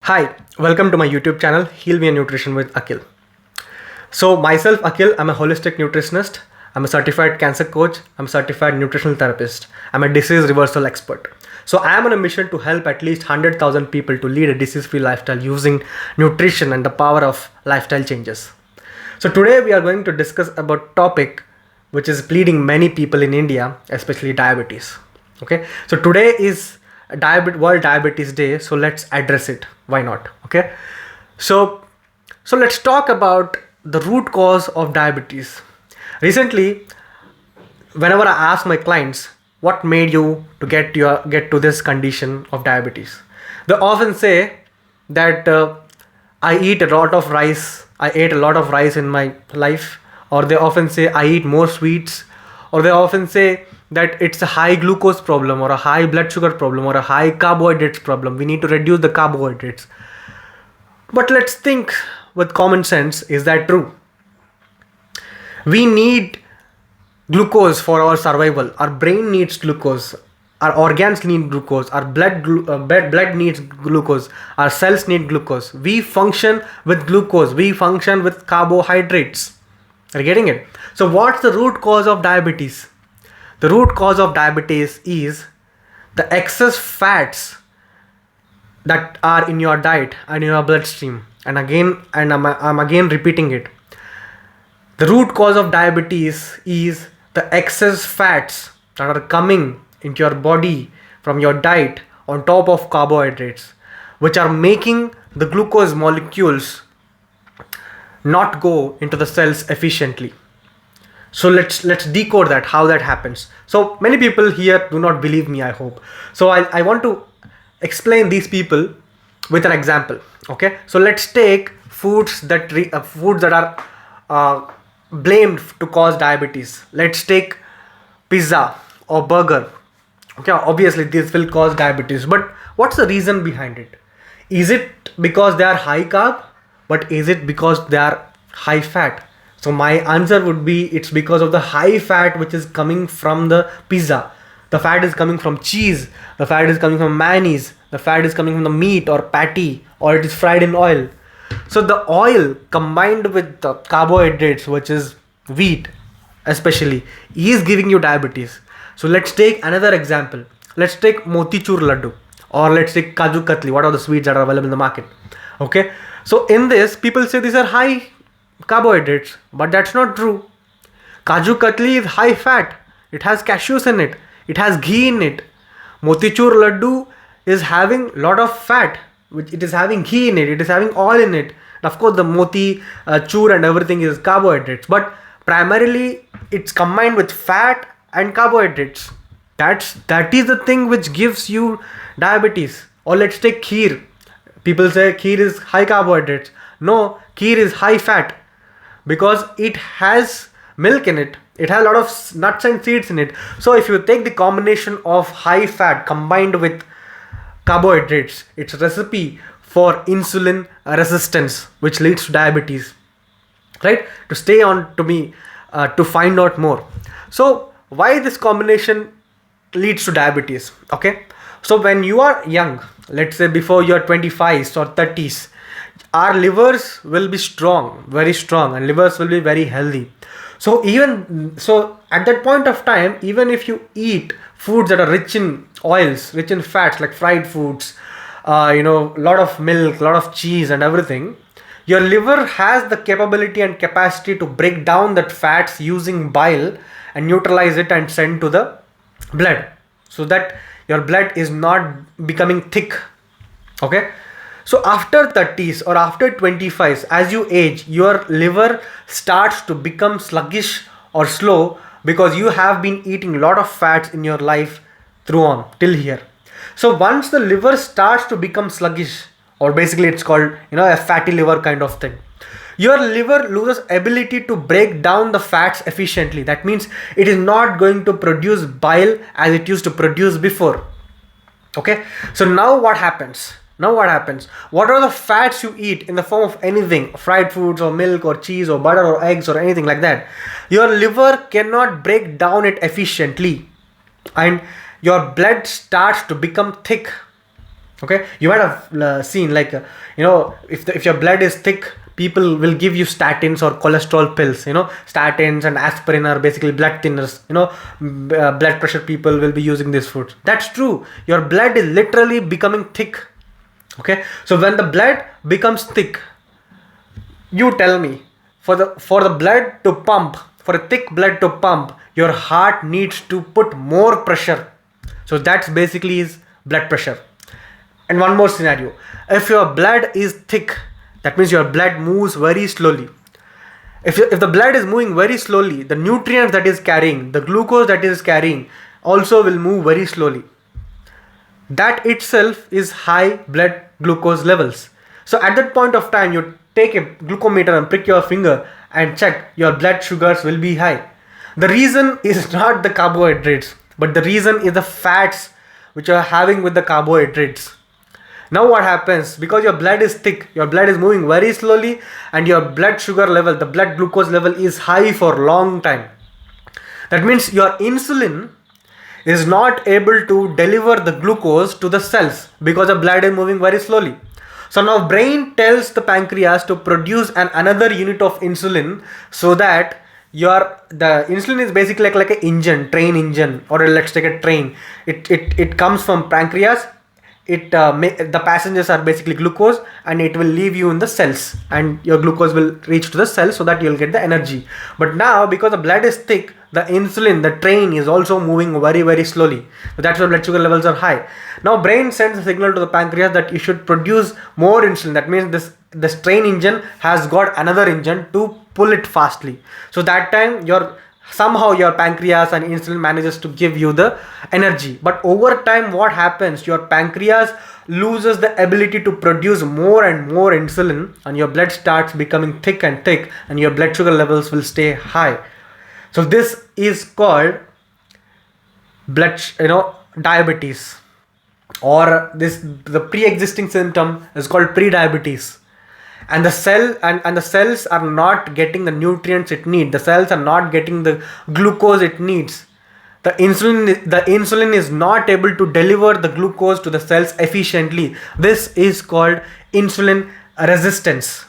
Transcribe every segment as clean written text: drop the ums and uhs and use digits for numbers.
Hi, welcome to my YouTube channel, Heal Me and Nutrition with Akhil. So myself, Akhil, I'm a holistic nutritionist. I'm a certified cancer coach. I'm a certified nutritional therapist. I'm a disease reversal expert. So I am on a mission to help at least 100,000 people to lead a disease-free lifestyle using nutrition and the power of lifestyle changes. So today we are going to discuss about topic which is bleeding many people in India, especially diabetes. Okay, so today is World Diabetes Day, so let's address it. Why not? Okay, so let's talk about the root cause of diabetes. Recently, whenever I ask my clients what made you to get to this condition of diabetes, they often say that I eat a lot of rice. I ate a lot of rice in my life, or they often say I eat more sweets, or they often say that it's a high glucose problem or a high blood sugar problem or a high carbohydrates problem. We need to reduce the carbohydrates. But let's think with common sense, is that true? We need glucose for our survival. Our brain needs glucose. Our organs need glucose. Our blood needs glucose. Our cells need glucose. We function with glucose. We function with carbohydrates. Are you getting it? So what's the root cause of diabetes? The root cause of diabetes is the excess fats that are in your diet and in your bloodstream. And I'm again repeating it. The root cause of diabetes is the excess fats that are coming into your body from your diet on top of carbohydrates, which are making the glucose molecules not go into the cells efficiently. So let's decode that, how that happens. So many people here do not believe me, I hope. So I want to explain these people with an example. Okay, so let's take foods that are blamed to cause diabetes. Let's take pizza or burger. Okay, obviously this will cause diabetes, but what's the reason behind it? Is it because they are high carb, but is it because they are high fat? So my answer would be it's because of the high fat which is coming from the pizza. The fat is coming from cheese, the fat is coming from mayonnaise, the fat is coming from the meat or patty, or it is fried in oil. So the oil combined with the carbohydrates, which is wheat especially, is giving you diabetes. So let's take another example. Let's take motichur laddu, or let's take kaju katli. What are the sweets that are available in the market? Okay, so in this, people say these are high carbohydrates, but that's not true. Kaju katli is high fat. It has cashews in it. It has ghee in it. Motichur laddu is having lot of fat, which it is having ghee in it. It is having oil in it. And of course, the moti chur and everything is carbohydrates, but primarily it's combined with fat and carbohydrates. That is the thing which gives you diabetes. Or let's take kheer. People say kheer is high carbohydrates. No, kheer is high fat because it has milk in it. It has a lot of nuts and seeds in it. So if you take the combination of high fat combined with carbohydrates, it's a recipe for insulin resistance, which leads to diabetes. Right? To stay on to me to find out more. So why this combination leads to diabetes? Okay. So when you are young, let's say before your 25s or 30s, our livers will be strong, very strong, and livers will be very healthy. So at that point of time, even if you eat foods that are rich in oils, rich in fats, like fried foods, lot of milk, lot of cheese and everything, your liver has the capability and capacity to break down that fats using bile and neutralize it and send to the blood, so that your blood is not becoming thick. Okay. So after 30s or after 25s, as you age, your liver starts to become sluggish or slow because you have been eating a lot of fats in your life through on till here. So once the liver starts to become sluggish, or basically it's called a fatty liver kind of thing, your liver loses ability to break down the fats efficiently. That means it is not going to produce bile as it used to produce before. Okay, so now what happens? What are the fats you eat in the form of anything, fried foods or milk or cheese or butter or eggs or anything like that? Your liver cannot break down it efficiently, and your blood starts to become thick. Okay, you might have seen like if your blood is thick, people will give you statins or cholesterol pills. Statins and aspirin are basically blood thinners. Blood pressure people will be using these foods. That's true. Your blood is literally becoming thick. Okay, so when the blood becomes thick, you tell me, for the blood to pump, for a thick blood to pump, your heart needs to put more pressure. So that's basically is blood pressure. And one more scenario: if your blood is thick, that means your blood moves very slowly. If the blood is moving very slowly, the nutrients that is carrying, the glucose that is carrying, also will move very slowly. That itself is high blood glucose levels. So at that point of time, you take a glucometer and prick your finger and check, your blood sugars will be high. The reason is not the carbohydrates, but the reason is the fats which you are having with the carbohydrates. Now what happens, because your blood is thick, your blood is moving very slowly, and your blood sugar level, the blood glucose level is high for a long time. That means your insulin is not able to deliver the glucose to the cells because the blood is moving very slowly. So now brain tells the pancreas to produce another unit of insulin, so that the insulin is basically like an engine, train engine, or let's take a train. It comes from pancreas. The passengers are basically glucose, and it will leave you in the cells, and your glucose will reach to the cells so that you'll get the energy. But now, because the blood is thick, the insulin, the train, is also moving very, very slowly. So that's why blood sugar levels are high. Now brain sends a signal to the pancreas that you should produce more insulin. That means this train engine has got another engine to pull it fastly. So that time somehow your pancreas and insulin manages to give you the energy. But over time, what happens, your pancreas loses the ability to produce more and more insulin, and your blood starts becoming thick and thick, and your blood sugar levels will stay high. So this is called diabetes, or the pre-existing symptom is called pre-diabetes. And the cells are not getting the nutrients it needs. The cells are not getting the glucose it needs. The insulin is not able to deliver the glucose to the cells efficiently. This is called insulin resistance.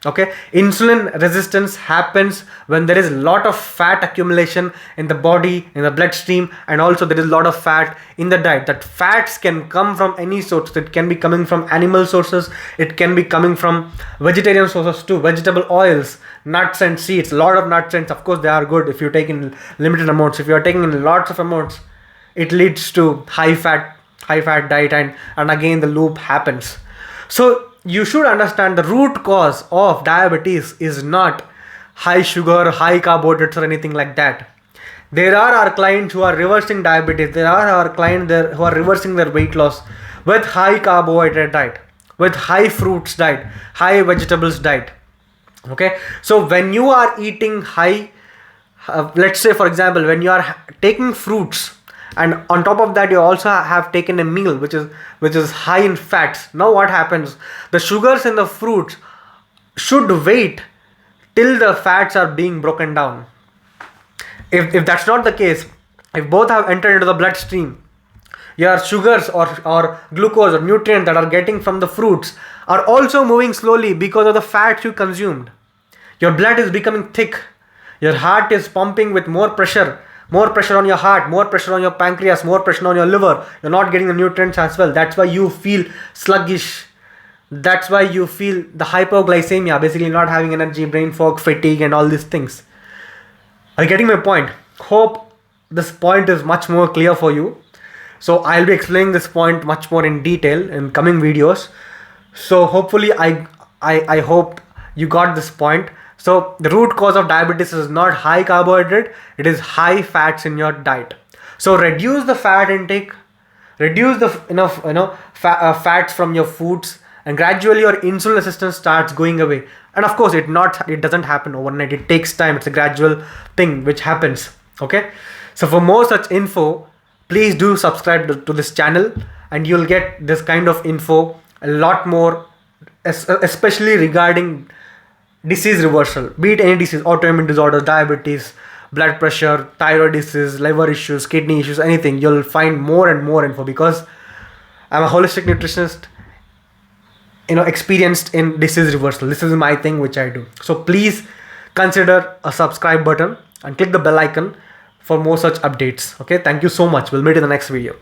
Okay, insulin resistance happens when there is a lot of fat accumulation in the body, in the bloodstream, and also there is a lot of fat in the diet. That fats can come from any source. It can be coming from animal sources, it can be coming from vegetarian sources too, vegetable oils, nuts and seeds. A lot of nuts and, of course, they are good if you take in limited amounts. If you are taking in lots of amounts, it leads to high fat diet, and again the loop happens. So you should understand, the root cause of diabetes is not high sugar, high carbohydrates, or anything like that. There are our clients who are reversing diabetes. There are our clients there who are reversing their weight loss with high carbohydrate diet, with high fruits diet, high vegetables diet. Okay, so when you are eating high, let's say for example, when you are taking fruits, and on top of that you also have taken a meal which is high in fats. Now what happens, the sugars in the fruits should wait till the fats are being broken down. If that's not the case, if both have entered into the bloodstream, your sugars or glucose or nutrients that are getting from the fruits are also moving slowly because of the fats you consumed. Your blood is becoming thick, your heart is pumping with more pressure on your heart, more pressure on your pancreas, more pressure on your liver. You're not getting the nutrients as well. That's why you feel sluggish. That's why you feel the hypoglycemia, basically not having energy, brain fog, fatigue, and all these things. Are you getting my point? Hope this point is much more clear for you. So I'll be explaining this point much more in detail in coming videos. So hopefully I hope you got this point. So the root cause of diabetes is not high carbohydrate, it is high fats in your diet. So reduce the fat intake, reduce the fats from your foods, and gradually your insulin resistance starts going away. And of course it doesn't happen overnight. It takes time. It's a gradual thing which happens. Okay. So for more such info, please do subscribe to this channel, and you'll get this kind of info a lot more, especially regarding disease reversal, be it any disease, autoimmune disorders, diabetes, blood pressure, thyroid disease, liver issues, kidney issues, anything. You'll find more and more info, because I'm a holistic nutritionist, experienced in disease reversal. This is my thing which I do. So please consider a subscribe button and click the bell icon for more such updates. Okay, thank you so much. We'll meet in the next video.